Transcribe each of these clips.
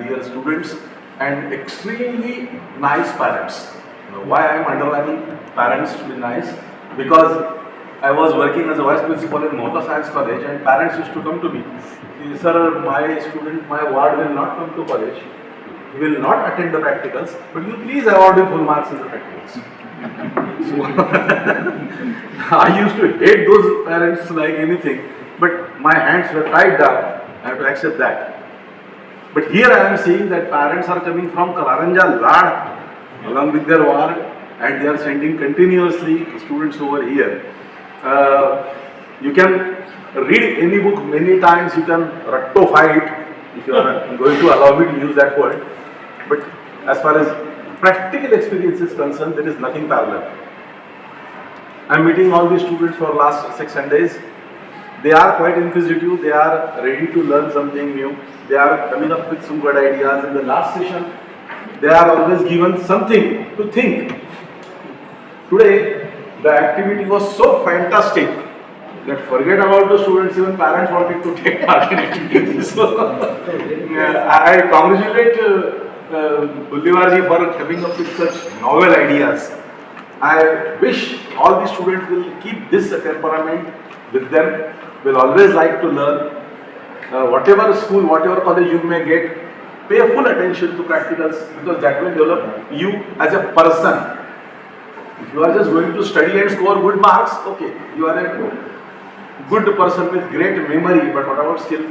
dear students, and extremely nice parents. Why I am underlining parents to be nice? Because I was working as a vice principal in Mohta Science College, and parents used to come to me. Sir, my student, my ward will not come to college. He will not attend the practicals, but you please award him full marks in the practicals. So I used to hate those parents like anything, but my hands were tied down. I have to accept that. But here I am seeing that parents are coming from Kalaranja Lad along with their ward, and they are sending continuously students over here. You can read any book many times, you can rectify it if you are going to allow me to use that word. But as far as practical experience is concerned, there is nothing parallel. I am meeting all these students for last 6 Sundays. They are quite inquisitive, they are ready to learn something new, they are coming up with some good ideas. In the last session, they are always given something to think. Today, the activity was so fantastic that forget about the students, even parents wanted to take part in it. So, I congratulate Bullivarji for coming up with such novel ideas. I wish all the students will keep this temperament with them, will always like to learn. Whatever school, whatever college you may get, pay full attention to practicals, because that will develop you as a person. If you are just going to study and score good marks, okay, you are a good person with great memory, but what about skill?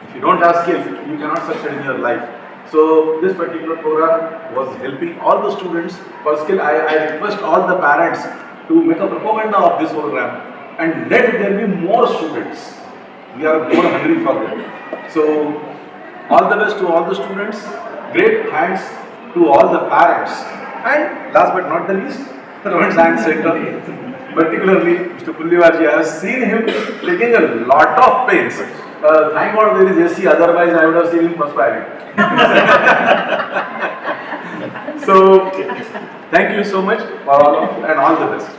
If you don't have skill, you cannot succeed in your life. So this particular program was helping all the students for skill. I request all the parents to make a propaganda of this program and let there be more students. We are more hungry for them. So all the best to all the students. Great thanks to all the parents. And last but not the least, Raman Science Centre, particularly Mr. Pullivarji. I have seen him taking a lot of pains. Thank God there is AC, otherwise I would have seen him perspiring. So, thank you so much for all of you and all the best.